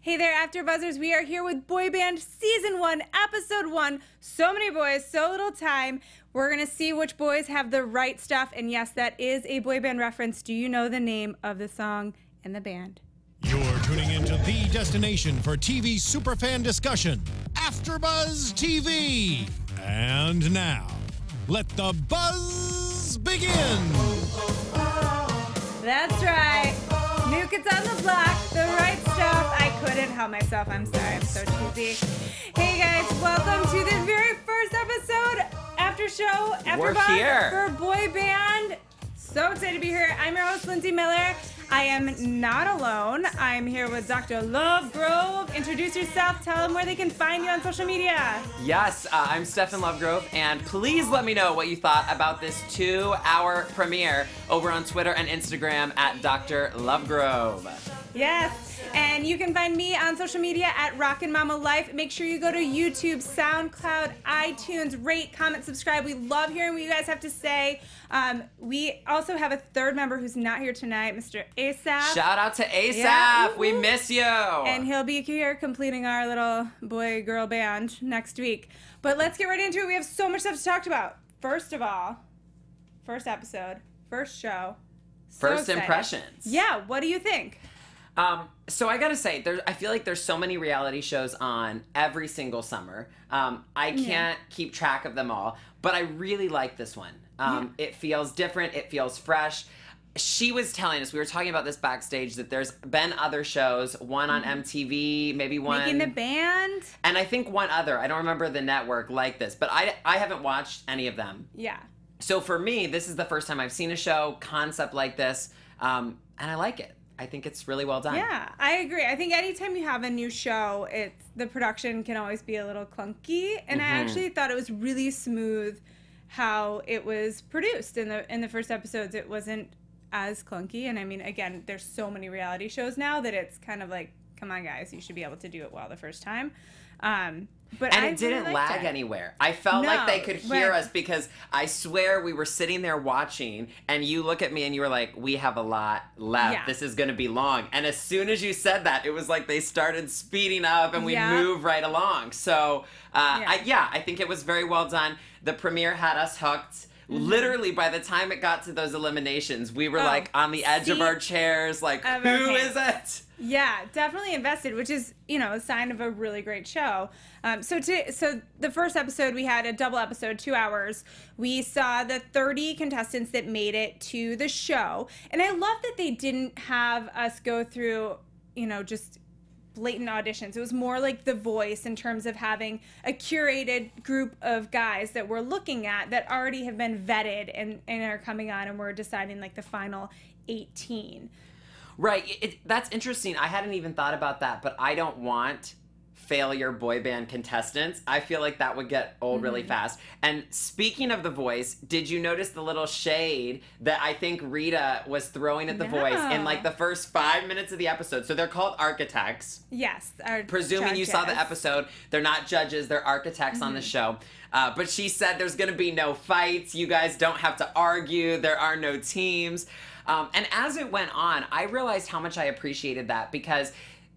Hey there, AfterBuzzers. We are here with Boy Band Season 1, Episode 1. So many boys, so little time. We're going to see which boys have the right stuff. And yes, that is a boy band reference. Do you know the name of the song and the band? You're tuning into the destination for TV superfan discussion, AfterBuzz TV. And now, let the buzz begin. That's right. New Kids on the Block, the right stuff. I couldn't help myself. I'm sorry. I'm so cheesy. Hey guys, welcome to the very first episode, AfterShow, AfterBuzz for Boy Band. So excited to be here. I'm your host, Lindsey Miller. I am not alone. I'm here with Dr. Lovegrove. Introduce yourself. Tell them where they can find you on social media. Yes, I'm Stefan Lovegrove, and please let me know what you thought about this 2-hour premiere over on Twitter and Instagram at Dr. Lovegrove. Yes, and you can find me on social media at Rockin' Mama Life. Make sure you go to YouTube, SoundCloud, iTunes, rate, comment, subscribe. We love hearing what you guys have to say. We also have a third member who's not here tonight, Mr. Asaph. Shout out to Asaph. Yeah. We miss you. And he'll be here completing our little boy-girl band next week. But let's get right into it. We have so much stuff to talk about. First of all, first episode, first show. First impressions. Yeah, what do you think? So I gotta say, I feel like there's so many reality shows on every single summer. I can't keep track of them all, but I really like this one. It feels different. It feels fresh. She was telling us, we were talking about this backstage, that there's been other shows, one on MTV, maybe one... Making the Band. And I think one other, I don't remember the network like this, but I haven't watched any of them. Yeah. So for me, this is the first time I've seen a show, concept like this, and I like it. I think it's really well done. Yeah, I agree. I think anytime you have a new show, the production can always be a little clunky, and I actually thought it was really smooth how it was produced in the first episodes. It wasn't as clunky, and I mean, again, there's so many reality shows now that it's kind of like, come on guys, you should be able to do it well the first time. But it didn't lag anywhere. I felt like they could hear us, because I swear we were sitting there watching, and you look at me and you were like, we have a lot left. Yeah. This is going to be long. And as soon as you said that, it was like they started speeding up and we moved right along. So, I think it was very well done. The premiere had us hooked. Literally, by the time it got to those eliminations, we were like on the edge of our chairs, like, who is it? Yeah, definitely invested, which is, a sign of a really great show. So the first episode, we had a double episode, 2 hours. We saw the 30 contestants that made it to the show. And I love that they didn't have us go through, just blatant auditions. It was more like The Voice in terms of having a curated group of guys that we're looking at that already have been vetted and are coming on, and we're deciding like the final 18. Right. That's interesting. I hadn't even thought about that, but I don't want failure boy band contestants. I feel like that would get old really fast. And speaking of The Voice, did you notice the little shade that I think Rita was throwing at The Voice in like the first 5 minutes of the episode? So they're called architects. Yes. Presuming you saw the episode, they're not judges, they're architects on the show. But she said there's going to be no fights. You guys don't have to argue. There are no teams. And as it went on, I realized how much I appreciated that, because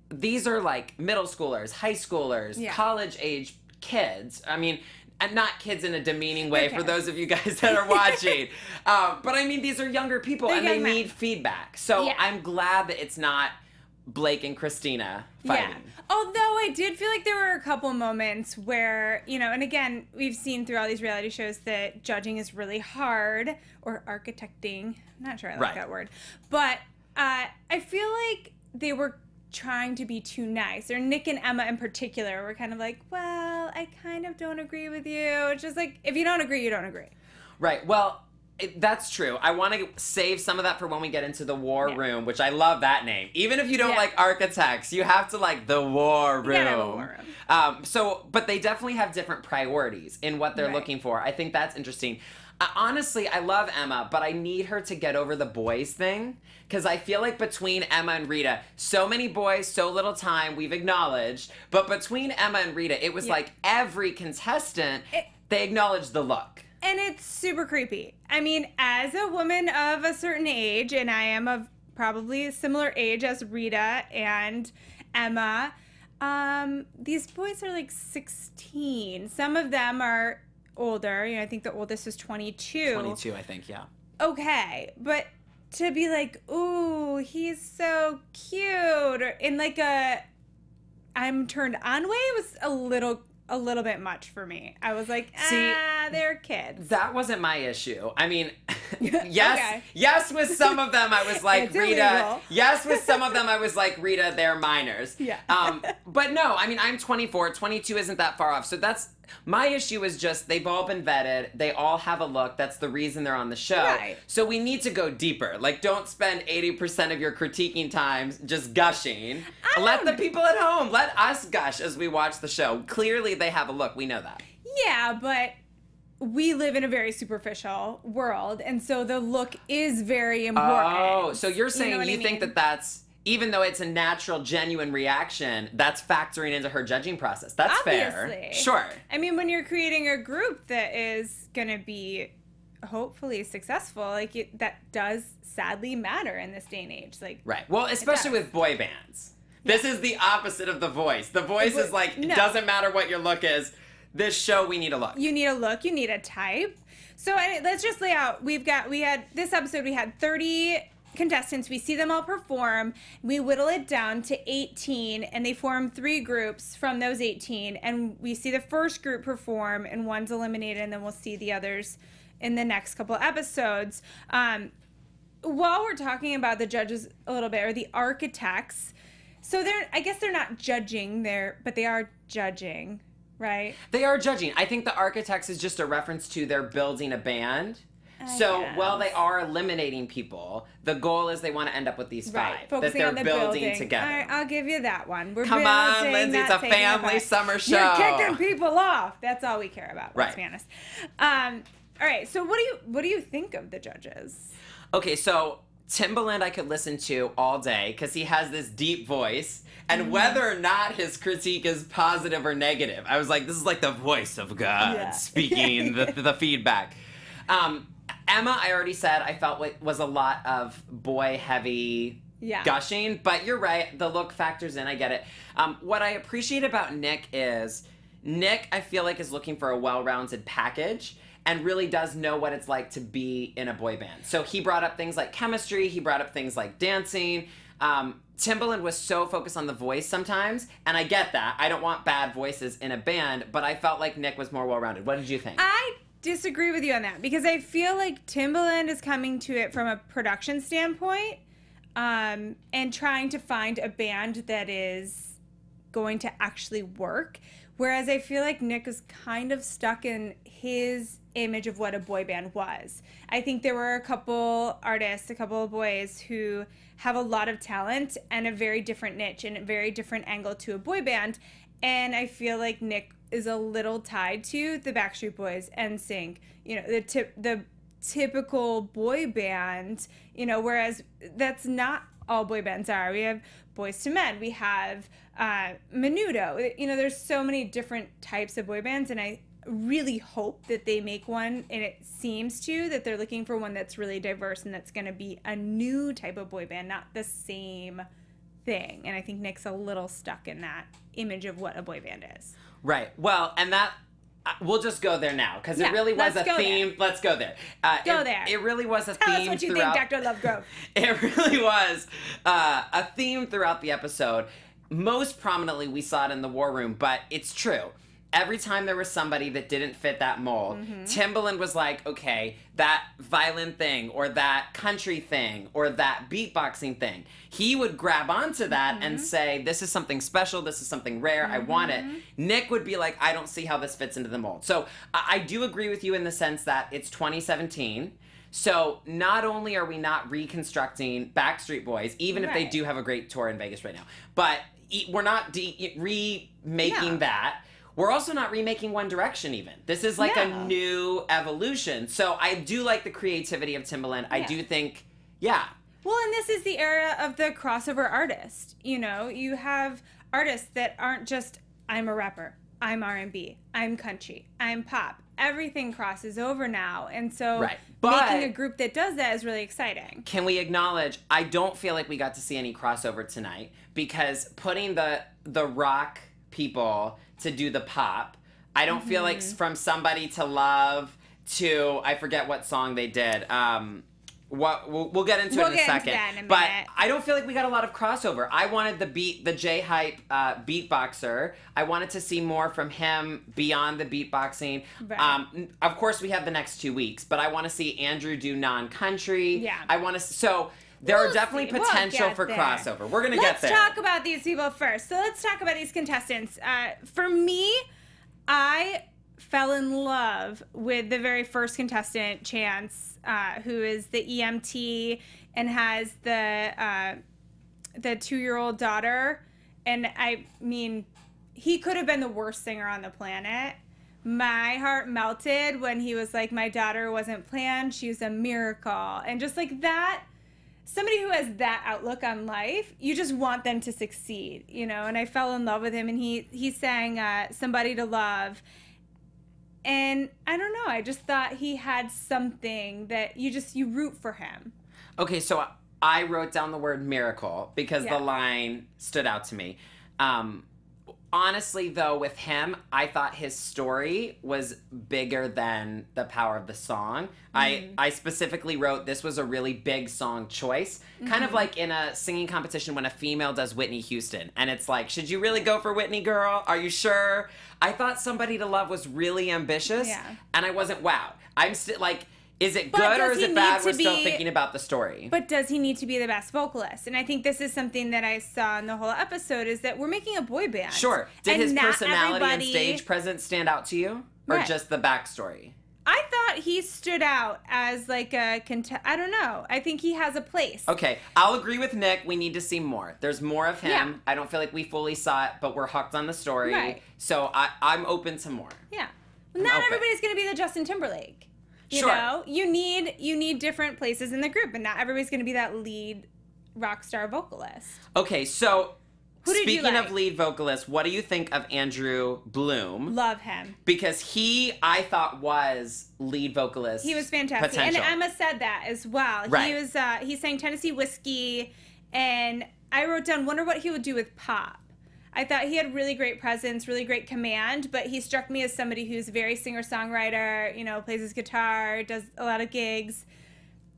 these are like middle schoolers, high schoolers, college-age kids. I mean, and not kids in a demeaning way for those of you guys that are watching. But I mean, these are younger people, and they need feedback. So I'm glad that it's not Blake and Christina fighting. Yeah. Although I did feel like there were a couple moments where, and again, we've seen through all these reality shows that judging is really hard, or architecting. I'm not sure I like that word. But I feel like they were trying to be too nice, or Nick and Emma in particular were kind of like, well, I kind of don't agree with you. It's just like, if you don't agree, you don't agree. Right. Well, that's true. I want to save some of that for when we get into the war room, which I love that name. Even if you don't like architects, you have to like the war room. You gotta have a war room. But they definitely have different priorities in what they're looking for. I think that's interesting. Honestly, I love Emma, but I need her to get over the boys thing, because I feel like between Emma and Rita, so many boys, so little time, we've acknowledged, but between Emma and Rita, it was like every contestant, they acknowledged the look. And it's super creepy. I mean, as a woman of a certain age, and I am of probably a similar age as Rita and Emma. These boys are like 16. Some of them are older. You know, I think the oldest is 22. 22, I think, yeah. Okay, but to be like, ooh, he's so cute, or in like a I'm turned on way, it was a little bit much for me. I was like, they're kids. That wasn't my issue. I mean, Okay. yes, with some of them I was like, It's Rita. illegal. Yes, with some of them I was like, Rita, they're minors. Yeah. But no, I mean, I'm 24. 22 isn't that far off. So that's my issue is just they've all been vetted. They all have a look. That's the reason they're on the show. Right. So we need to go deeper. Like, don't spend 80% of your critiquing time just gushing. Let the people at home, let us gush as we watch the show. Clearly they have a look. We know that. Yeah, but we live in a very superficial world, and so the look is very important. Oh, so you're saying know what you I think mean? that that's, even though it's a natural, genuine reaction, that's factoring into her judging process. That's fair. Obviously. Sure. I mean, when you're creating a group that is going to be hopefully successful, like that does sadly matter in this day and age. Like, Right. Well, especially does. with boy bands. This is the opposite of The Voice. The Voice is like, No. doesn't matter what your look is. This show, we need a look. You need a look, you need a type. So let's just lay out. We had this episode, we had 30 contestants. We see them all perform. We whittle it down to 18, and they form 3 groups from those 18. And we see the first group perform, and one's eliminated, and then we'll see the others in the next couple episodes. While we're talking about the judges a little bit, or the architects, so I guess they're not judging there, but they are judging, right? They are judging. I think the architects is just a reference to they're building a band. So guess. while they are eliminating people, the goal is they want to end up with these 5 that focusing they're on the building together. All right, I'll give you that one. We're Come on, building, Lindsey, it's not a taking family apart. summer show. You're kicking people off. That's all we care about. Let's Right. be honest. All right. So what do you think of the judges? Okay, so Timbaland I could listen to all day because he has this deep voice. And whether or not his critique is positive or negative, I was like, this is like the voice of God speaking the feedback. Emma, I already said, I felt was a lot of boy-heavy gushing. But you're right, the look factors in, I get it. What I appreciate about Nick is, Nick, I feel like, is looking for a well-rounded package and really does know what it's like to be in a boy band. So he brought up things like chemistry, he brought up things like dancing. Timbaland was so focused on the voice sometimes, and I get that. I don't want bad voices in a band, but I felt like Nick was more well-rounded. What did you think? I disagree with you on that because I feel like Timbaland is coming to it from a production standpoint, and trying to find a band that is going to actually work. Whereas I feel like Nick is kind of stuck in his image of what a boy band was. I think there were a couple artists, a couple of boys who have a lot of talent and a very different niche and a very different angle to a boy band. And I feel like Nick is a little tied to the Backstreet Boys and NSYNC, you know, the typical boy band, you know, whereas that's not all boy bands are. We have Boys to Men, we have Menudo, you know, there's so many different types of boy bands, and I really hope that they make one, and it seems to that they're looking for one that's really diverse and that's going to be a new type of boy band, not the same thing. And I think Nick's a little stuck in that image of what a boy band is. Right. Well, and that we'll just go there now because it really was a theme. Let's go there. Go there. It really was a Tell theme. us what you throughout, think, Dr. Lovegrove. It really was a theme throughout the episode. Most prominently, we saw it in the war room, but it's true. Every time there was somebody that didn't fit that mold, Timbaland was like, okay, that violin thing or that country thing or that beatboxing thing. He would grab onto that and say, this is something special, this is something rare, I want it. Nick would be like, I don't see how this fits into the mold. So I do agree with you in the sense that it's 2017. So not only are we not reconstructing Backstreet Boys, even if they do have a great tour in Vegas right now, but we're not remaking that. We're also not remaking One Direction even. This is like a new evolution. So I do like the creativity of Timbaland. I do think, Well, and this is the era of the crossover artist. You know, you have artists that aren't just, I'm a rapper. I'm R&B, I'm country, I'm pop. Everything crosses over now. And so making a group that does that is really exciting. Can we acknowledge, I don't feel like we got to see any crossover tonight, because putting the rock people to do the pop, I don't feel like from Somebody to Love to, I forget what song they did. We'll get into it in a second. But I don't feel like we got a lot of crossover. I wanted the J-Hype beatboxer. I wanted to see more from him beyond the beatboxing. Right. Of course, we have the next 2 weeks, but I want to see Andrew do non-country. Yeah. I want to. So there are definitely potential for crossover. We're gonna get there. Let's talk about these people first. So let's talk about these contestants. For me, I fell in love with the very first contestant, Chance, who is the EMT and has the 2-year-old daughter. And I mean, he could have been the worst singer on the planet. My heart melted when he was like, my daughter wasn't planned, she's a miracle. And just like that, somebody who has that outlook on life, you just want them to succeed, you know? And I fell in love with him, and he sang Somebody to Love. And I don't know, I just thought he had something that you root for him. Okay, so I wrote down the word miracle because the line stood out to me. Honestly, though, with him, I thought his story was bigger than the power of the song. I specifically wrote this was a really big song choice. Kind of like in a singing competition when a female does Whitney Houston. And it's like, should you really go for Whitney, girl? Are you sure? I thought Somebody to Love was really ambitious. Yeah. And I wasn't wowed. I'm still like... Is it good or is it bad? We're still thinking about the story. But does he need to be the best vocalist? And I think this is something that I saw in the whole episode, is that we're making a boy band. Sure. Did his personality and stage presence stand out to you? Or just the backstory? I thought he stood out as like a I don't know. I think he has a place. Okay. I'll agree with Nick. We need to see more. There's more of him. Yeah. I don't feel like we fully saw it, but we're hooked on the story. Right. So I'm open to more. Yeah. Not everybody's going to be the Justin Timberlake. You know, you need different places in the group, and not everybody's going to be that lead rock star vocalist. Okay, so speaking of lead vocalist, what do you think of Andrew Bloom? Love him. Because I thought was lead vocalist. He was fantastic. Potential. And Emma said that as well. Right. He sang Tennessee Whiskey, and I wrote down, wonder what he would do with pop. I thought he had really great presence, really great command, but he struck me as somebody who's very singer-songwriter, you know, plays his guitar, does a lot of gigs.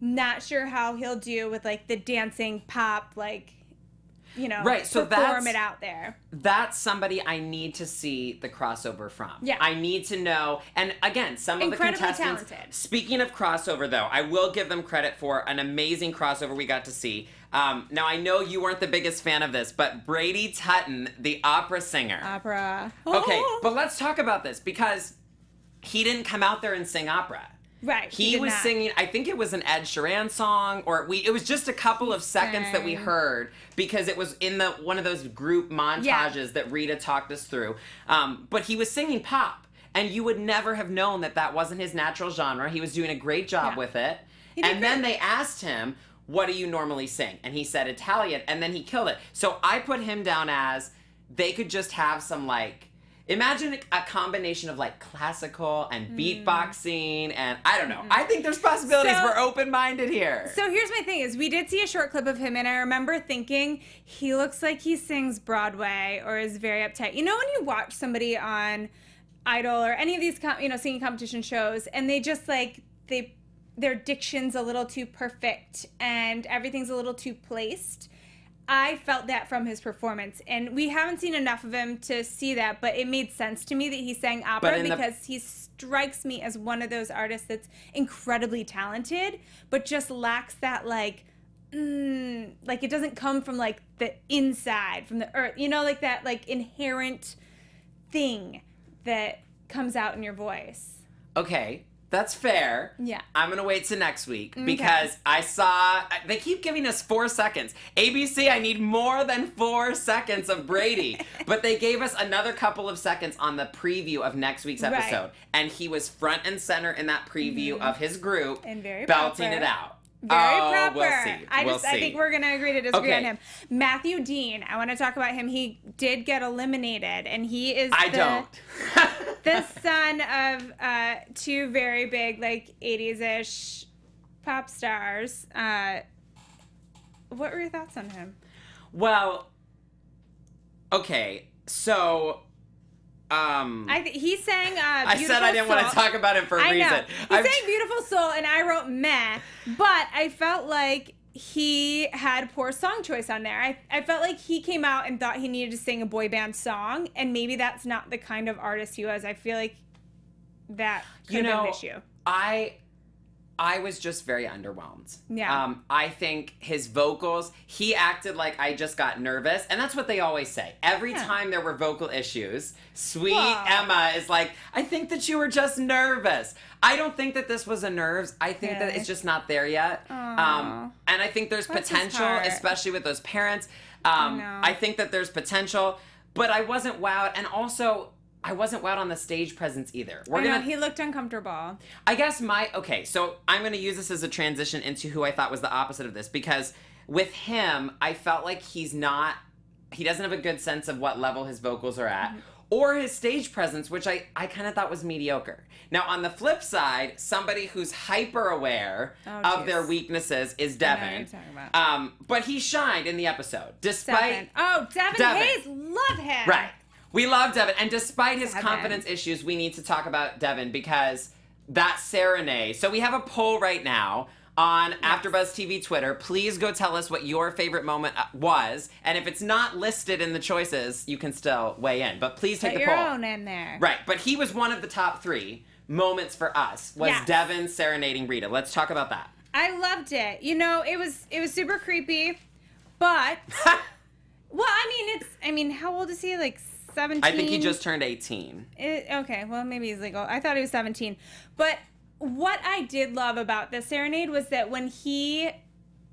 Not sure how he'll do with, like, the dancing pop, like, you know, perform it out there. That's somebody I need to see the crossover from. Yeah. I need to know, and again, some of the contestants. Talented. Speaking of crossover, though, I will give them credit for an amazing crossover we got to see. Now, I know you weren't the biggest fan of this, but Brady Totten, the opera singer. Opera. Okay, but let's talk about this, because he didn't come out there and sing opera. Right. He was singing, I think it was an Ed Sheeran song, or it was just a couple of seconds that we heard, because it was in one of those group montages that Rita talked us through. But he was singing pop, and you would never have known that wasn't his natural genre. He was doing a great job with it. And then they asked him, what do you normally sing? And he said Italian, and then he killed it. So I put him down as, they could just have some, like, imagine a combination of, like, classical and beatboxing, and I don't know. I think there's possibilities. We're open-minded here. So here's my thing, is we did see a short clip of him, and I remember thinking, he looks like he sings Broadway or is very uptight. You know when you watch somebody on Idol or any of these, singing competition shows, and they just, like, their diction's a little too perfect and everything's a little too placed. I felt that from his performance, and we haven't seen enough of him to see that, but it made sense to me that he sang opera because he strikes me as one of those artists that's incredibly talented, but just lacks that, like it doesn't come from, like, the inside, from the earth, you know, like that, like, inherent thing that comes out in your voice. Okay. That's fair. Yeah. I'm going to wait till next week because I saw, they keep giving us 4 seconds. ABC, I need more than 4 seconds of Brady. But they gave us another couple of seconds on the preview of next week's episode. And he was front and center in that preview of his group, and very belting it out. Very proper. We'll see. I think we're going to agree to disagree on him. Matthew Dean, I want to talk about him. He did get eliminated, and he is the son of two very big, like, 80s-ish pop stars. What were your thoughts on him? Well, okay, so... he sang Beautiful I said I didn't want to talk about him for a reason. Know. He sang Beautiful Soul, and I wrote meh, but I felt like he had poor song choice on there. I felt like he came out and thought he needed to sing a boy band song, and maybe that's not the kind of artist he was. I feel like that could have been an issue. I was just very underwhelmed. Yeah. I think his vocals, he acted like I just got nervous. And that's what they always say. Every time there were vocal issues, sweet Emma is like, I think that you were just nervous. I don't think that this was a nerves. I think that it's just not there yet. And I think there's potential, especially with those parents. I think that there's potential, but I wasn't wowed. And also... I wasn't wowed on the stage presence either. He looked uncomfortable. I guess so I'm going to use this as a transition into who I thought was the opposite of this, because with him, I felt like he doesn't have a good sense of what level his vocals are at, or his stage presence, which I kind of thought was mediocre. Now, on the flip side, somebody who's hyper aware of their weaknesses is Devin. I know what you're talking about. But he shined in the episode. Devin Hayes, love him. Right. We love Devin, and despite his confidence issues, we need to talk about Devin because that serenade. So we have a poll right now on AfterBuzz TV Twitter. Please go tell us what your favorite moment was, and if it's not listed in the choices, you can still weigh in. But please take the poll. Put your own in there. Right, but he was one of the top 3 moments for us. Was Devin serenading Rita? Let's talk about that. I loved it. You know, it was super creepy, but well, I mean, how old is he? Like 17? I think he just turned 18. Okay, well, maybe he's legal. I thought he was 17. But what I did love about the serenade was that when he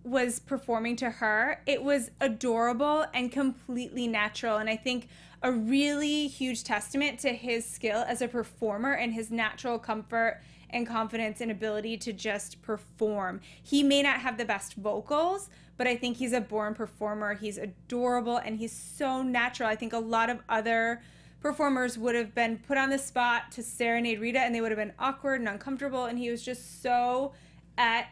was performing to her, it was adorable and completely natural. And I think a really huge testament to his skill as a performer and his natural comfort and confidence and ability to just perform. He may not have the best vocals, but I think he's a born performer. He's adorable, and he's so natural. I think a lot of other performers would have been put on the spot to serenade Rita, and they would have been awkward and uncomfortable, and he was just so at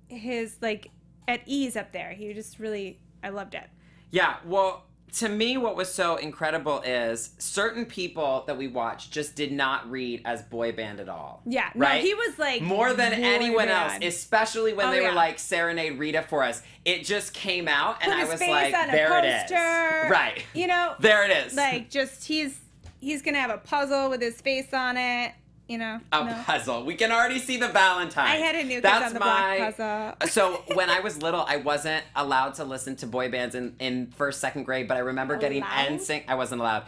his, like, at ease up there. He just really, I loved it. Yeah, well, to me, what was so incredible is certain people that we watched just did not read as boy band at all. Yeah, right? No, he was like more than anyone else, especially when they were like serenade Rita for us. It just came out, and I was like, there it is. Right. You know, there it is. Like, just he's gonna have a puzzle with his face on it. You know, puzzle. We can already see the Valentine. I had a new Kids on the Block puzzle. So when I was little, I wasn't allowed to listen to boy bands in first, second grade, but I remember getting NSYNC. I wasn't allowed.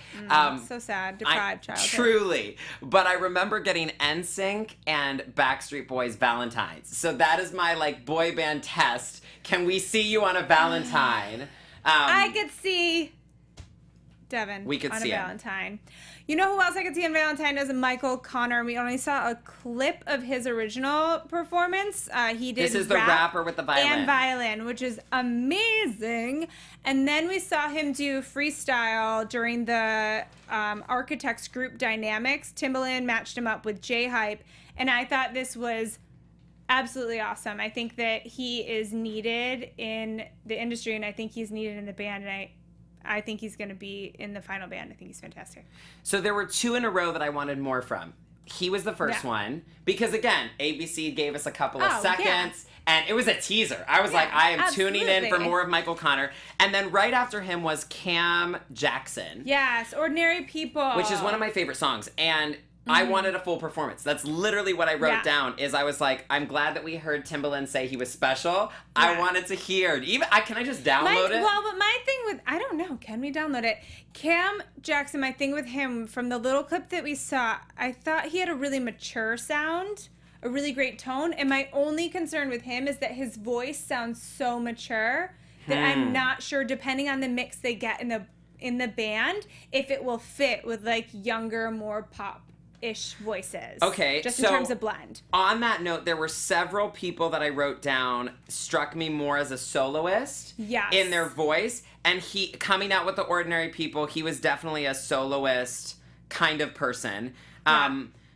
So sad, deprived childhood. Truly, but I remember getting NSYNC and Backstreet Boys Valentines. So that is my like boy band test. Can we see you on a Valentine? I could see Devin on a Valentine. You know who else I could see on Valentine is Michael Connor. We only saw a clip of his original performance. He did This is the rapper with the violin. And violin, which is amazing. And then we saw him do freestyle during the Architects group Dynamics. Timbaland matched him up with J-Hype. And I thought this was absolutely awesome. I think that he is needed in the industry, and I think he's needed in the band. And I think he's going to be in the final band. I think he's fantastic. So there were 2 in a row that I wanted more from. He was the first one because, again, ABC gave us a couple of seconds, and it was a teaser. I was like, I am tuning in for more of Michael Connor. And then right after him was Cam Jackson. Yes, Ordinary People. Which is one of my favorite songs. And I wanted a full performance. That's literally what I wrote down. Is I was like, I'm glad that we heard Timbaland say he was special. I wanted to hear. Can I just download it? Well, but my thing with, I don't know, can we download it? Cam Jackson, my thing with him, from the little clip that we saw, I thought he had a really mature sound, a really great tone. And my only concern with him is that his voice sounds so mature that I'm not sure, depending on the mix they get in the band, if it will fit with like younger, more pop ish voices. Okay, just so in terms of blend. On that note, there were several people that I wrote down struck me more as a soloist in their voice. And he, coming out with The Ordinary People, he was definitely a soloist kind of person.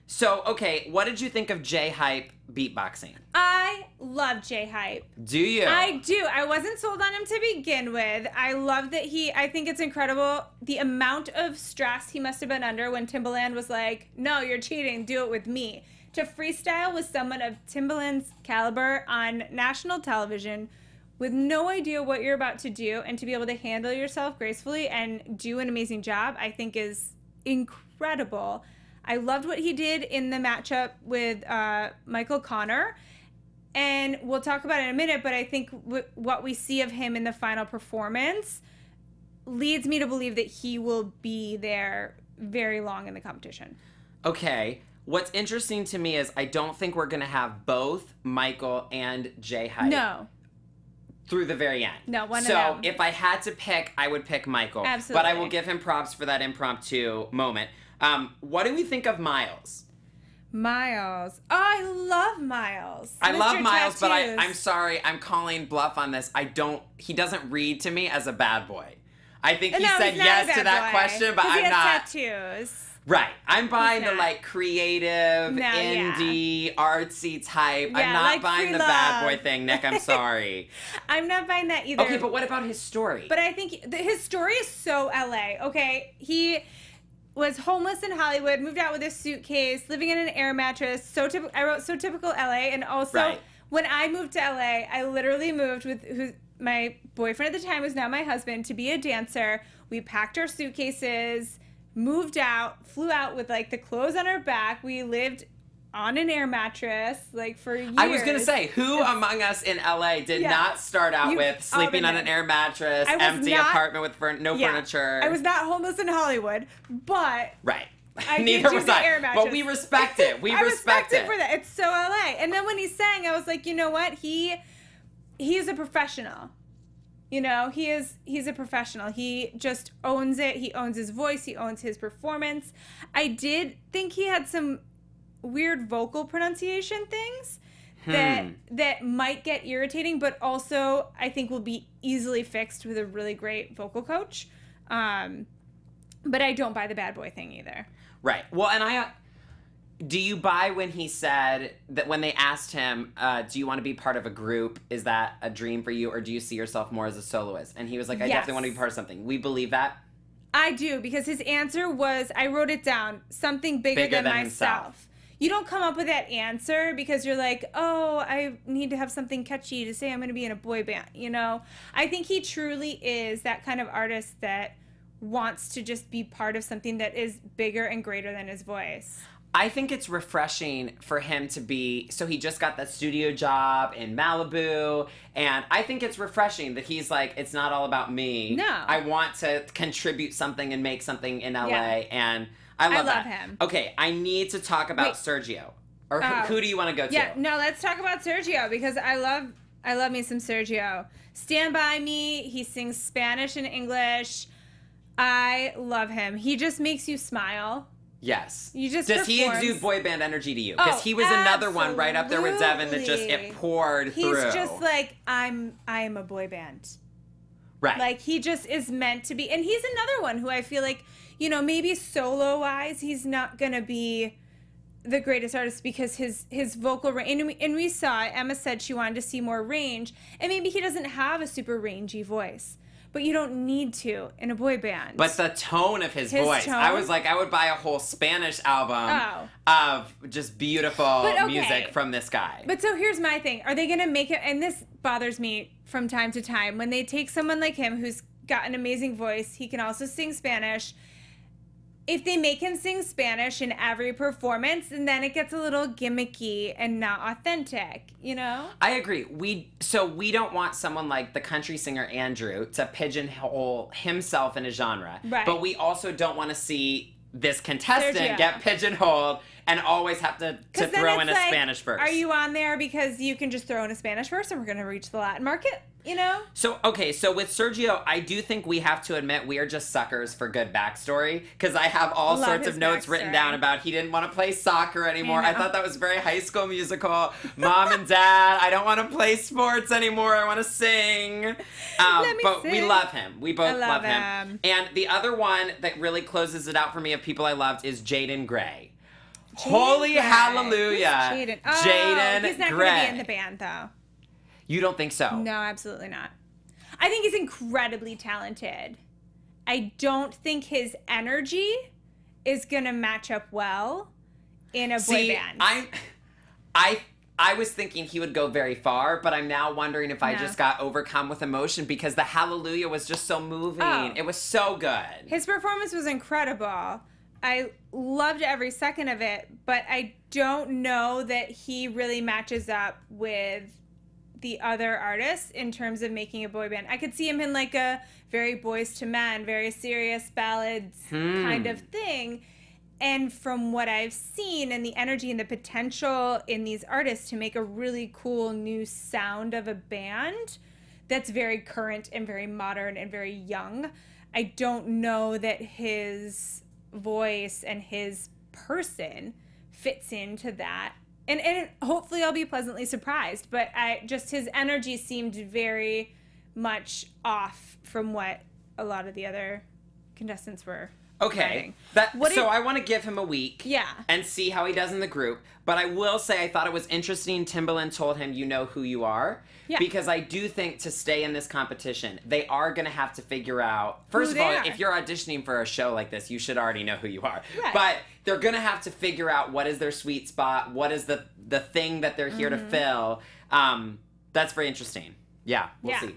So, okay, what did you think of J-Hype beatboxing? I love J-Hype. Do you? I do. I wasn't sold on him to begin with. I love that I think it's incredible the amount of stress he must have been under when Timbaland was like, no, you're cheating, do it with me. To freestyle with someone of Timbaland's caliber on national television with no idea what you're about to do and to be able to handle yourself gracefully and do an amazing job, I think is incredible. I loved what he did in the matchup with Michael Connor, and we'll talk about it in a minute, but I think what we see of him in the final performance leads me to believe that he will be there very long in the competition. Okay. What's interesting to me is I don't think we're going to have both Michael and J-Hype. No. Through the very end. No, one of them. So if I had to pick, I would pick Michael. Absolutely. But I will give him props for that impromptu moment. What do we think of Miles? Miles. Oh, I love Miles. I love Miles, Tattoos. but I'm sorry. I'm calling bluff on this. He doesn't read to me as a bad boy. I think he said yes to that question, but I'm not. Tattoos. Right. I'm buying the like creative, indie, artsy type. Yeah, I'm not like buying the bad boy thing, Nick. I'm sorry. I'm not buying that either. Okay, but what about his story? But I think his story is so LA. Okay, he was homeless in Hollywood, moved out with a suitcase, living in an air mattress. I wrote so typical LA, and also when I moved to LA, I literally moved with my boyfriend at the time was now my husband to be a dancer. We packed our suitcases, moved out, flew out with like the clothes on our back. We lived on an air mattress like for years. I was gonna say, who among us in LA did not start out with sleeping on an air mattress, empty apartment with no furniture? I was not homeless in Hollywood, but neither was I. But we respect it. We respect it for that. It's so LA. And then when he sang, I was like, you know what? He's a professional. You know, he's a professional. He just owns it. He owns his voice. He owns his performance. I did think he had some weird vocal pronunciation things that might get irritating, but also I think will be easily fixed with a really great vocal coach. But I don't buy the bad boy thing either. Right. Well, and do you buy when he said that when they asked him, do you want to be part of a group? Is that a dream for you? Or do you see yourself more as a soloist? And he was like, I definitely want to be part of something. We believe that? I do, because his answer was, I wrote it down, something bigger than myself. Himself. You don't come up with that answer because you're like, oh, I need to have something catchy to say I'm going to be in a boy band, you know? I think he truly is that kind of artist that wants to just be part of something that is bigger and greater than his voice. I think it's refreshing for him to be, so he just got that studio job in Malibu, and I think it's refreshing that he's like, it's not all about me. No. I want to contribute something and make something in LA, and I love that. Him. Okay, I need to talk about Sergio. Or who do you want to go to? Yeah, no, let's talk about Sergio, because I love me some Sergio. Stand By Me, he sings Spanish and English. I love him. He just makes you smile. Yes. Does he exude boy band energy to you? Because he was another one right up there with Devin that just it poured through. He's just like, I am a boy band. Right. Like he just is meant to be. And he's another one who I feel like, you know, maybe solo wise, he's not gonna be the greatest artist because his vocal range, and we saw Emma said she wanted to see more range, and maybe he doesn't have a super rangy voice. But you don't need to in a boy band. But the tone of his voice. Tone? I was like, I would buy a whole Spanish album of just beautiful music from this guy. But so here's my thing. Are they going to make it, and this bothers me from time to time, when they take someone like him who's got an amazing voice, he can also sing Spanish. If they make him sing Spanish in every performance, and then it gets a little gimmicky and not authentic, you know? I agree. We don't want someone like the country singer Andrew to pigeonhole himself in a genre. Right. But we also don't want to see this contestant get pigeonholed and always have to throw in a Spanish verse. Are you on there because you can just throw in a Spanish verse and we're going to reach the Latin market? You know? So, okay, so with Sergio, I do think we have to admit we are just suckers for good backstory, because I have all sorts of notes written down about he didn't want to play soccer anymore. I thought that was very High School Musical. Mom and Dad, I don't want to play sports anymore. I want to sing. But we love him. We both love him. And the other one that really closes it out for me of people I loved is Jayden Gray. Holy hallelujah. Jayden. He's not Gray. going to be in the band, though. You don't think so? No, absolutely not. I think he's incredibly talented. I don't think his energy is going to match up well in a boy band. I was thinking he would go very far, but I'm now wondering if I just got overcome with emotion because the hallelujah was just so moving. Oh. It was so good. His performance was incredible. I loved every second of it, but I don't know that he really matches up with the other artists in terms of making a boy band. I could see him in like a very Boys to Men, very serious ballads kind of thing. And from what I've seen and the energy and the potential in these artists to make a really cool new sound of a band that's very current and very modern and very young, I don't know that his voice and his person fits into that. And hopefully I'll be pleasantly surprised, but his energy seemed very much off from what a lot of the other contestants were. Okay. I want to give him a week. Yeah. And see how he does in the group. But I will say I thought it was interesting Timbaland told him, you know who you are. Yeah. Because I do think to stay in this competition, they are going to have to figure out, first of all, if you're auditioning for a show like this, you should already know who you are. Right. But they're going to have to figure out what is their sweet spot, what is the thing that they're here to fill. That's very interesting. Yeah, we'll see.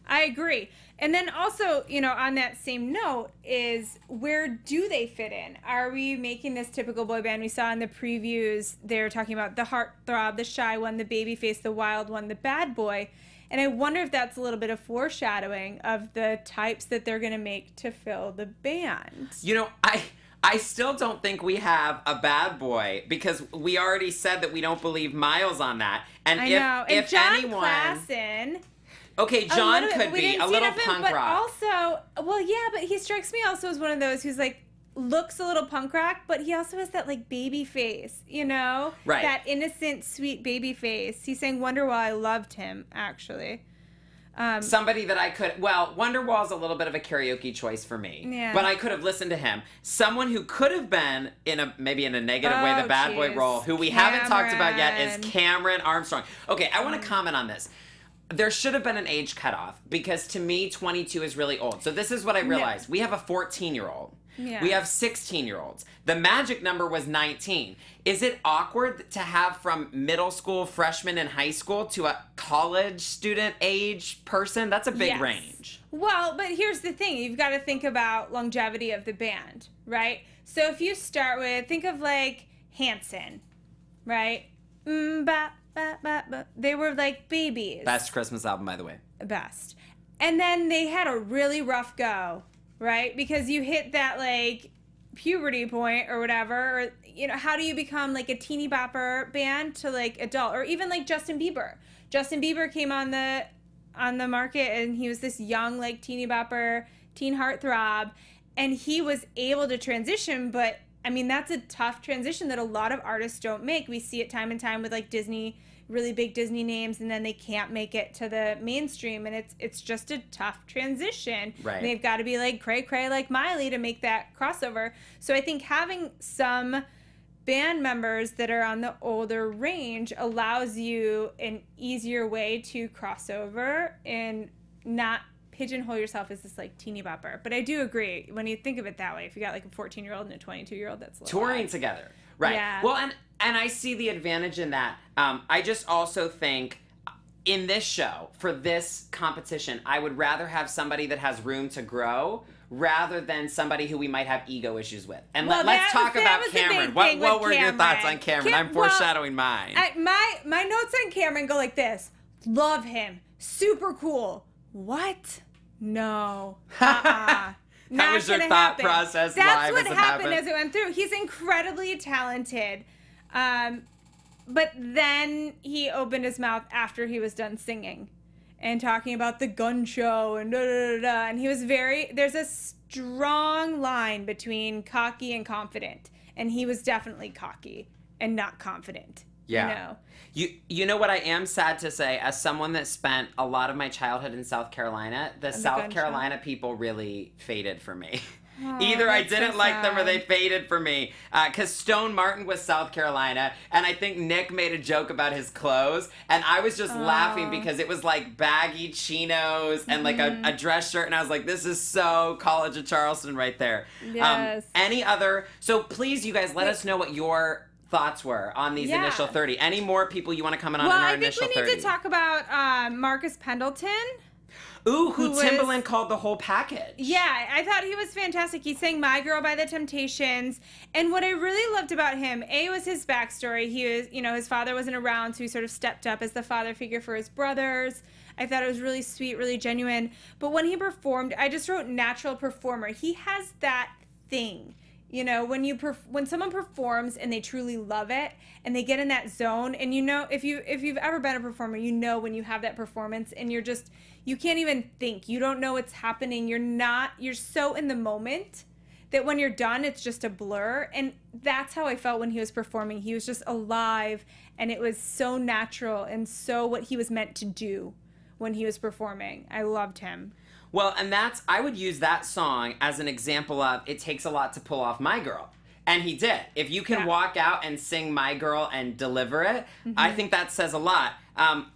I agree. And then also, on that same note is, where do they fit in? Are we making this typical boy band? We saw in the previews, they were talking about the heartthrob, the shy one, the baby face, the wild one, the bad boy. And I wonder if that's a little bit of foreshadowing of the types that they're going to make to fill the band. I still don't think we have a bad boy, because we already said that we don't believe Miles on that. And if John anyone... Klassen... Okay, John could be a little punk rock. But he strikes me also as one of those who's like, looks a little punk rock, but he also has that like baby face, Right. That innocent, sweet baby face. He sang Wonderwall. I loved him, actually. Somebody that I could, Wonderwall's a little bit of a karaoke choice for me. Yeah. But I could have listened to him. Someone who could have been maybe in a negative way, the bad boy role, who we haven't talked about yet, is Cameron Armstrong. Okay, I want to comment on this. There should have been an age cutoff, because to me, 22 is really old. So this is what I realized. We have a 14-year-old. Yeah. We have 16-year-olds. The magic number was 19. Is it awkward to have from middle school, freshman in high school, to a college student age person? That's a big range. Well, but here's the thing. You've got to think about longevity of the band, right? So if you start with, think of like Hanson, right? They were like babies. Best Christmas album, by the way. Best. And then they had a really rough go, right? Because you hit that like puberty point or whatever, or how do you become like a teeny bopper band to like adult, or even like Justin Bieber. Justin Bieber came on the market, and he was this young like teeny bopper, teen heartthrob, and he was able to transition, but I mean, that's a tough transition that a lot of artists don't make. We see it time and time with like Disney, really big Disney names, and then they can't make it to the mainstream, and it's just a tough transition. Right. And they've got to be like cray-cray like Miley to make that crossover. So I think having some band members that are on the older range allows you an easier way to cross over and not pigeonhole yourself as this like teeny bopper. But I do agree, when you think of it that way, if you got like a 14-year-old and a 22-year-old, that's a little touring together, right? Yeah. Well, and I see the advantage in that. I just also think in this show, for this competition, I would rather have somebody that has room to grow rather than somebody who we might have ego issues with. And let's talk about Cameron. What were your thoughts on Cameron? I'm foreshadowing mine. My notes on Cameron go like this: love him, super cool. What? No. That was your thought process. That's what happened as it went through. He's incredibly talented. But then he opened his mouth after he was done singing and talking about the gun show and da-da-da-da. And he was there's a strong line between cocky and confident. And he was definitely cocky and not confident. Yeah. You know what I am sad to say, as someone that spent a lot of my childhood in South Carolina, the South Carolina people really faded for me. Oh, Either I didn't like them or they faded for me. Because Stone Martin was South Carolina, and I think Nick made a joke about his clothes, and I was just laughing because it was like baggy chinos and like a dress shirt, and I was like, this is so College of Charleston right there. Yes. So please, you guys, let us know what your thoughts were on these initial 30. Any more people you want to comment on in our initial 30? Well, I think we need to talk about Marcus Pendleton. Ooh, who Timbaland called the whole package. Yeah, I thought he was fantastic. He sang My Girl by the Temptations. And what I really loved about him, was his backstory. He was, his father wasn't around, so he sort of stepped up as the father figure for his brothers. I thought it was really sweet, really genuine. But when he performed, I just wrote natural performer. He has that thing. When someone performs and they truly love it and they get in that zone, and if you've ever been a performer, when you have that performance and you can't even think, you don't know what's happening, you're so in the moment that when you're done, it's just a blur. And that's how I felt when he was performing. He was just alive, and it was so natural and so what he was meant to do when he was performing. I loved him. Well, and I would use that song as an example of it takes a lot to pull off My Girl. And he did. If you can walk out and sing My Girl and deliver it, I think that says a lot.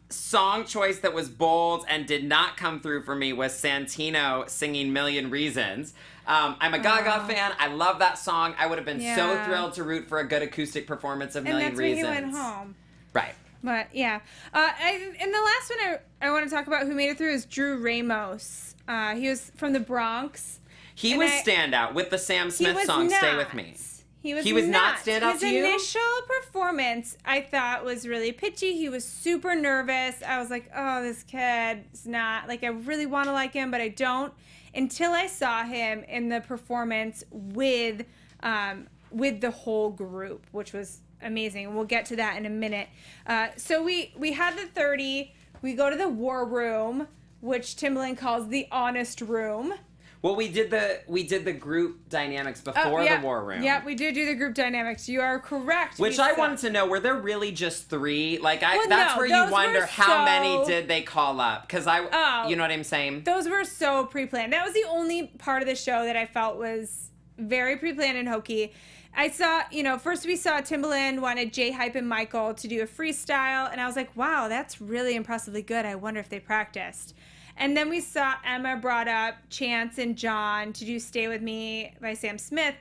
Song choice that was bold and did not come through for me was Santino singing Million Reasons. I'm a Gaga fan. I love that song. I would have been so thrilled to root for a good acoustic performance of Million Reasons. And that's when he went home. Right. But, yeah. And the last one I want to talk about who made it through is Drew Ramos. He was from the Bronx. He was standout with the Sam Smith song, Stay With Me. He was not standout to you? His initial performance, I thought, was really pitchy. He was super nervous. I was like, oh, this kid's not, I really want to like him, but I don't. Until I saw him in the performance with the whole group, which was amazing. We'll get to that in a minute. So we had the 30. We go to the war room, which Timbaland calls the honest room. Well, we did the group dynamics before the war room. Yeah, we did do the group dynamics. You are correct. Which I wanted to know, were there really just 3? That's where you wonder how many did they call up? Because you know what I'm saying? Those were so pre-planned. That was the only part of the show that I felt was very pre-planned and hokey. I saw, first we saw Timbaland wanted J-Hype and Michael to do a freestyle, and I was like, wow, that's really impressively good. I wonder if they practiced. And then we saw Emma brought up Chance and John to do Stay With Me by Sam Smith.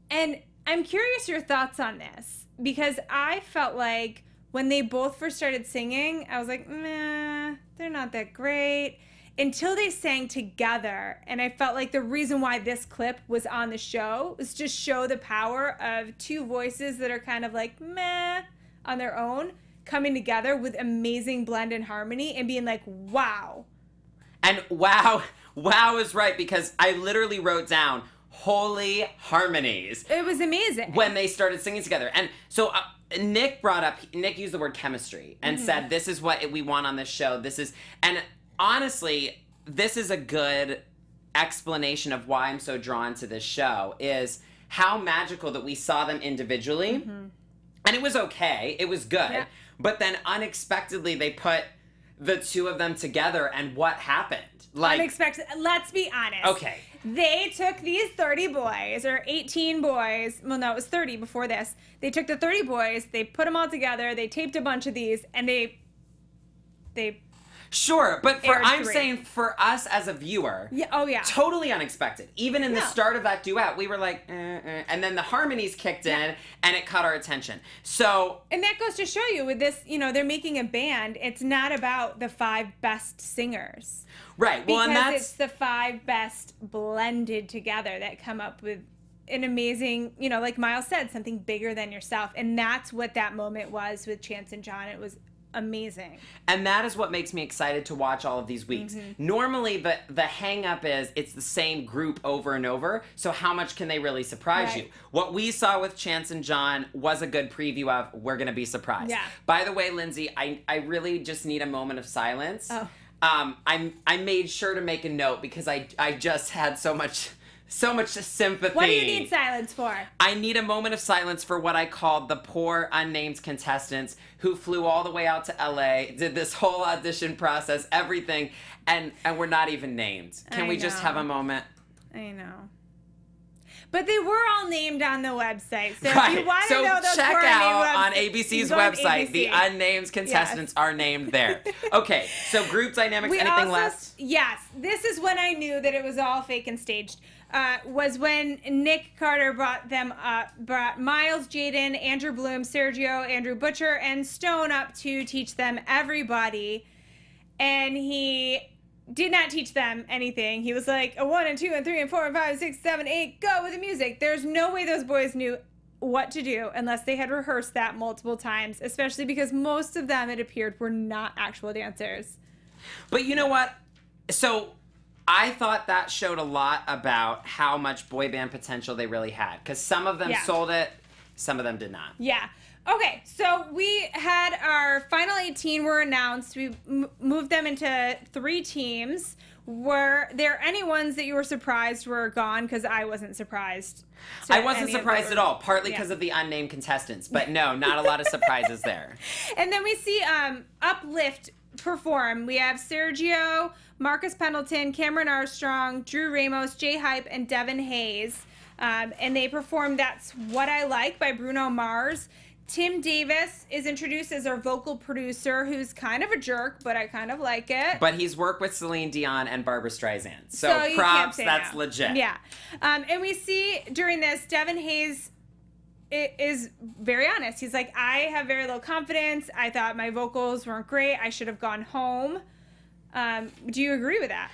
And I'm curious your thoughts on this, because I felt like when they both first started singing, I was like, nah, they're not that great. Until they sang together. And I felt like the reason why this clip was on the show was to show the power of two voices that are kind of like meh on their own, coming together with amazing blend and harmony and being like, wow. And wow is right, because I literally wrote down holy harmonies. It was amazing. When they started singing together. And so Nick used the word chemistry and said, this is what we want on this show. And honestly, this is a good explanation of why I'm so drawn to this show, is how magical that we saw them individually. And it was okay. It was good. Yeah. But then unexpectedly they put the two of them together, and what happened? Unexpected. Let's be honest. Okay. They took these 30 boys, or 18 boys. Well, no, it was 30 before this. They took the 30 boys, they put them all together, they taped a bunch of these, and they Sure, but I'm saying for us as a viewer, totally unexpected. Even in the start of that duet, we were like, and then the harmonies kicked in, and it caught our attention. So, and that goes to show you with this, they're making a band. It's not about the 5 best singers, right? Well, because and it's the 5 best blended together that come up with an amazing, like Miles said, something bigger than yourself, and that's what that moment was with Chance and John. It was amazing. And that is what makes me excited to watch all of these weeks. Normally, the hang up is it's the same group over and over, so how much can they really surprise you? What we saw with Chance and John was a good preview of we're going to be surprised. Yeah. By the way, Lindsey, I really just need a moment of silence. Oh. I made sure to make a note because I just had so much sympathy. What do you need silence for? I need a moment of silence for what I called the poor unnamed contestants who flew all the way out to LA, did this whole audition process, everything, and were not even named. Can we just have a moment? I know. But they were all named on the website. So right. if you want to know those check out on ABC's website. ABC. The unnamed contestants are named there. Okay, so group dynamics, anything left? Yes, this is when I knew that it was all fake and staged. Was when Nick Carter brought Miles, Jayden, Andrew Bloom, Sergio, Andrew Butcher, and Stone up to teach them everybody. And he did not teach them anything. He was like, a 1 and 2 and 3 and 4 and 5 and 6, 7, 8, go with the music. There's no way those boys knew what to do unless they had rehearsed that multiple times, especially because most of them, it appeared, were not actual dancers. But you know what? So I thought that showed a lot about how much boy band potential they really had. Because some of them sold it, some of them did not. Yeah. Okay, so we had our final 18 were announced. We moved them into 3 teams. Were there any ones that you were surprised were gone? Because I wasn't surprised. I wasn't surprised at all, partly because of the unnamed contestants. But no, not a lot of surprises there. And then we see Uplift perform. We have Sergio, Marcus Pendleton, Cameron Armstrong, Drew Ramos, Jay Hype, and Devin Hayes. And they performed That's What I Like by Bruno Mars. Tim Davis is introduced as our vocal producer, who's kind of a jerk, but I kind of like it. But he's worked with Celine Dion and Barbra Streisand. So props, that's legit. Yeah. And we see during this, Devin Hayes is very honest. He's like, I have very low confidence. I thought my vocals weren't great. I should have gone home. Do you agree with that?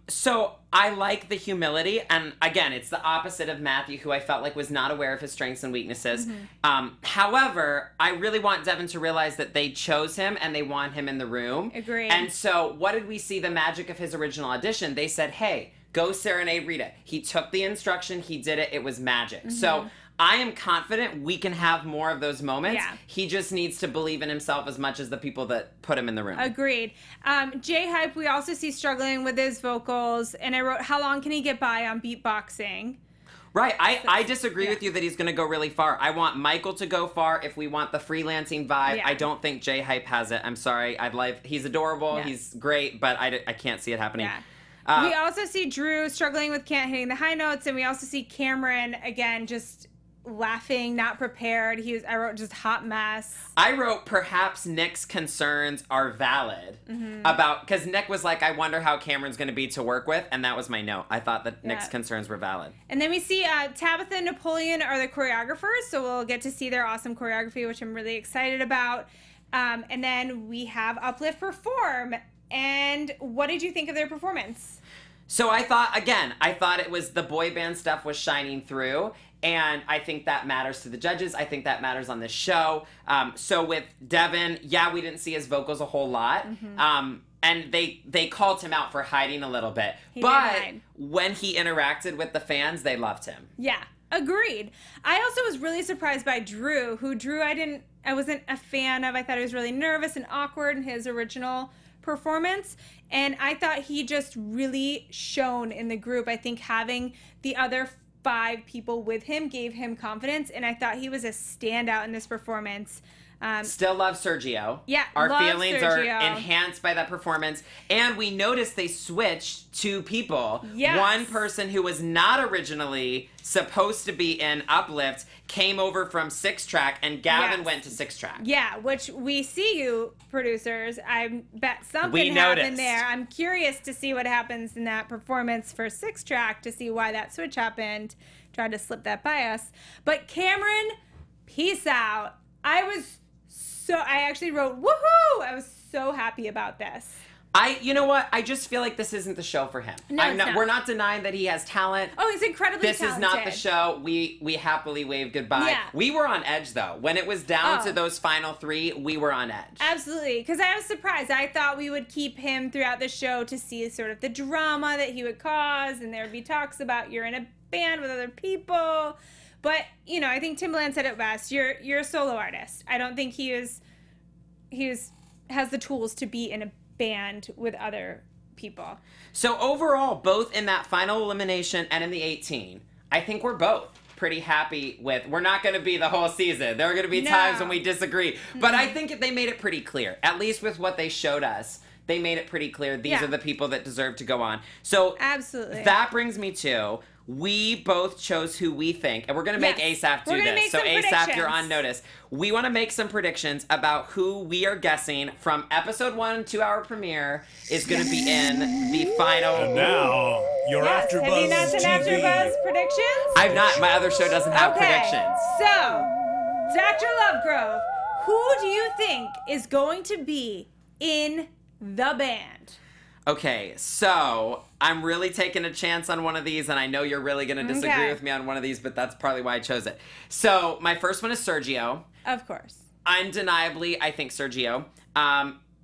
So I like the humility, and again, it's the opposite of Matthew, who I felt like was not aware of his strengths and weaknesses. However, I really want Devin to realize that they chose him and they want him in the room. Agreed. And so what did we see the magic of his original audition? They said, hey, go serenade Rita. He took the instruction, he did it, it was magic. So I am confident we can have more of those moments. Yeah. He just needs to believe in himself as much as the people that put him in the room. Agreed. Jay Hype, we also see struggling with his vocals, and I wrote, how long can he get by on beatboxing? Right. I disagree with you that he's going to go really far. I want Michael to go far if we want the freelancing vibe. Yeah. I don't think Jay Hype has it. I'm sorry. He's adorable. He's great, but I can't see it happening. Yeah. We also see Drew struggling with can't hitting the high notes, and we also see Cameron, again, just laughing, not prepared. I wrote just hot mess. I wrote perhaps Nick's concerns are valid because Nick was like, I wonder how Cameron's going to be to work with, and that was my note. I thought that Nick's concerns were valid. And then we see Tabitha and Napoleon are the choreographers, so we'll get to see their awesome choreography, which I'm really excited about. And then we have Uplift perform. And what did you think of their performance? So I thought it was the boy band stuff was shining through. And I think that matters to the judges. I think that matters on this show. So with Devin, we didn't see his vocals a whole lot. And they called him out for hiding a little bit. But when he interacted with the fans, they loved him. Yeah, agreed. I also was really surprised by Drew, I wasn't a fan of. I thought he was really nervous and awkward in his original performance. And I thought he just really shone in the group. I think having the other 5 people with him gave him confidence, and I thought he was a standout in this performance. Still love Sergio. Yeah, our love feelings Sergio. are enhanced by that performance, and we noticed they switched 2 people. Yes. One person who was not originally supposed to be in Uplift came over from 6-track, and Gavin went to 6-track. Yeah, which we see you producers. I bet something happened there. I'm curious to see what happens in that performance for 6-track to see why that switch happened. Tried to slip that by us, but Cameron, peace out. I actually wrote, woohoo! I was so happy about this. You know what? I just feel like this isn't the show for him. No, it's not. We're not denying that he has talent. Oh, he's incredibly talented. This is not the show. We happily wave goodbye. Yeah. We were on edge, though. When it was down to those final 3, we were on edge. Absolutely. Because I was surprised. I thought we would keep him throughout the show to see sort of the drama that he would cause, and there would be talks about you're in a band with other people. But, you know, I think Timbaland said it best. You're a solo artist. I don't think he has the tools to be in a band with other people. So overall, both in that final elimination and in the 18, I think we're both pretty happy with. We're not going to be the whole season. There are going to be times when we disagree. But I think they made it pretty clear, at least with what they showed us. They made it pretty clear these are the people that deserve to go on. So absolutely, that brings me to, we both chose who we think, and we're going to make ASAP do this. So ASAP, you're on notice. We want to make some predictions about who we are guessing from episode 1 2-hour premiere is going to be in the final. And now, your AfterBuzz Have you not done TV. AfterBuzz predictions? I've not. My other show doesn't have predictions. So, Dr. Lovegrove, who do you think is going to be in the band? Okay, so I'm really taking a chance on one of these, and I know you're really going to disagree with me on one of these, but that's partly why I chose it. So my first one is Sergio. Of course. Undeniably, I think Sergio.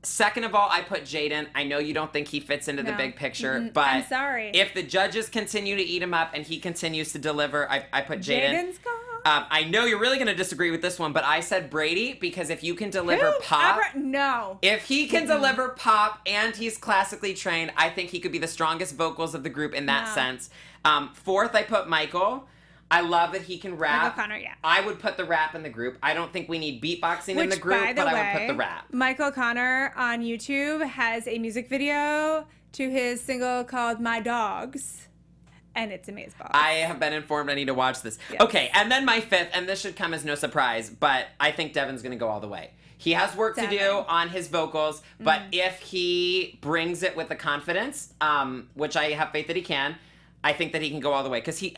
Second of all, I put Jayden. I know you don't think he fits into the big picture, but I'm sorry. If the judges continue to eat him up and he continues to deliver, I put Jayden. Jayden's gone. I know you're really going to disagree with this one, but I said Brady because if you can deliver pop... No. If he can deliver pop and he's classically trained, I think he could be the strongest vocals of the group in that sense. Fourth, I put Michael. I love that he can rap. Michael Connor, yeah. I would put the rap in the group. I don't think we need beatboxing in the group, but I would put the rap. Michael Connor on YouTube has a music video to his single called My Dogs. And it's amazing. I have been informed I need to watch this. Yes. Okay, and then my fifth, and this should come as no surprise, but I think Devin's going to go all the way. He has work to do on his vocals, but if he brings it with the confidence, which I have faith that he can, I think that he can go all the way. Because he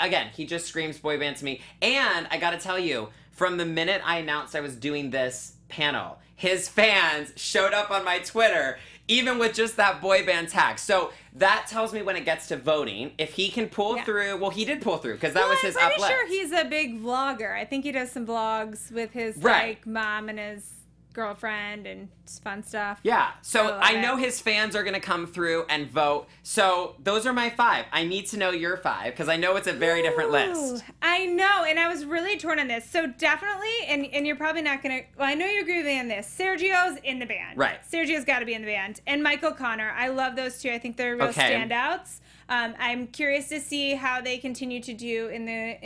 just screams boy band to me. And I got to tell you, from the minute I announced I was doing this panel, his fans showed up on my Twitter, even with just that boy band tag. So that tells me when it gets to voting, if he can pull through, well, he did pull through, because that was his uplift. I'm pretty sure he's a big vlogger. I think he does some vlogs with his like mom and his girlfriend and just fun stuff. Yeah, so I know his fans are going to come through and vote. So those are my 5. I need to know your 5, because I know it's a very different list. I know, and I was really torn on this. So definitely, and you're probably not going to, well, I know you agree with me on this. Sergio's in the band. Right. Sergio's got to be in the band. And Michael Connor. I love those two. I think they're real standouts. I'm curious to see how they continue to do in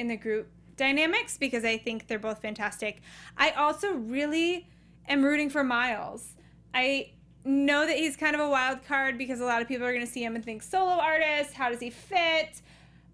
the group dynamics, because I think they're both fantastic. I also really am rooting for Miles. I know that he's kind of a wild card because a lot of people are going to see him and think solo artist, how does he fit?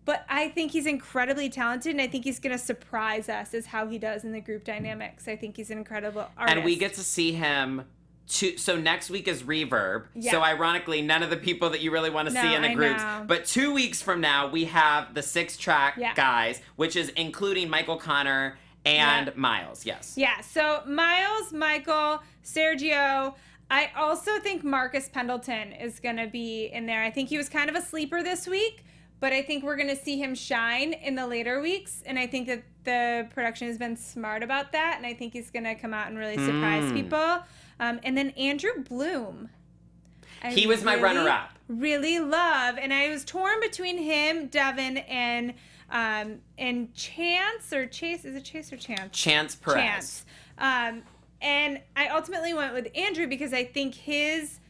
But I think he's incredibly talented, and I think he's going to surprise us as how he does in the group dynamics. I think he's an incredible artist. And we get to see him so next week is Reverb. Yeah. So ironically, none of the people that you really want to see in the groups. But 2 weeks from now, we have the 6-track guys, which is including Michael Connor and Miles, Yeah, so Miles, Michael, Sergio. I also think Marcus Pendleton is going to be in there. I think he was kind of a sleeper this week, but I think we're going to see him shine in the later weeks, and I think that the production has been smart about that, and I think he's going to come out and really surprise people. And then Andrew Bloom. He was my runner-up. Really love, and I was torn between him, Devin, and Chance or Chase. Is it Chase or Chance? Chance Perez. Chance. And I ultimately went with Andrew because I think his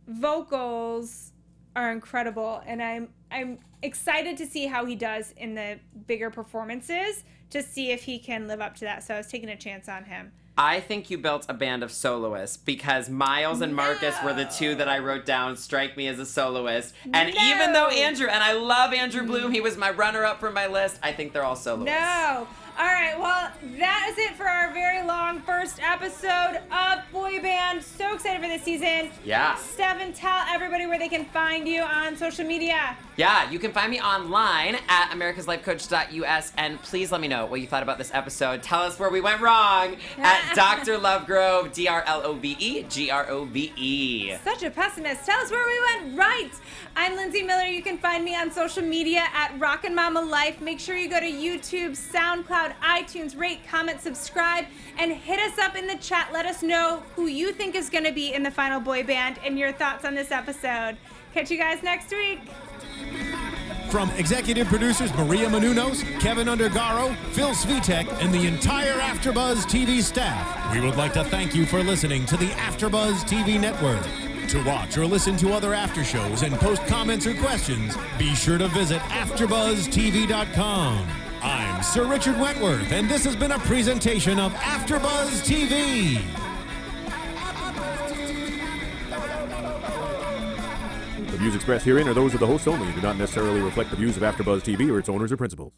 vocals are incredible, and I'm excited to see how he does in the bigger performances to see if he can live up to that. So I was taking a chance on him. I think you built a band of soloists because Miles and Marcus were the 2 that I wrote down strike me as a soloist. And even though Andrew, and I love Andrew Bloom, he was my runner-up for my list, I think they're all soloists. No. All right, well, that is it for our very long first episode of Boy Band. So excited for this season. Yeah. Stefan, tell everybody where they can find you on social media. Yeah, you can find me online at americaslifecoach.us, and please let me know what you thought about this episode. Tell us where we went wrong at Dr. Lovegrove, DRLOVE, Such a pessimist. Tell us where we went right. I'm Lindsey Miller. You can find me on social media at Rockin' Mama Life. Make sure you go to YouTube, SoundCloud, iTunes, rate, comment, subscribe, and hit us up in the chat. Let us know who you think is going to be in the final boy band and your thoughts on this episode. Catch you guys next week. From executive producers Maria Menounos, Kevin Undergaro, Phil Svitek, and the entire AfterBuzz TV staff, we would like to thank you for listening to the AfterBuzz TV network. To watch or listen to other after shows and post comments or questions, be sure to visit AfterBuzzTV.com. I'm Sir Richard Wentworth, and this has been a presentation of AfterBuzz TV. The views expressed herein are those of the hosts only and do not necessarily reflect the views of AfterBuzz TV or its owners or principals.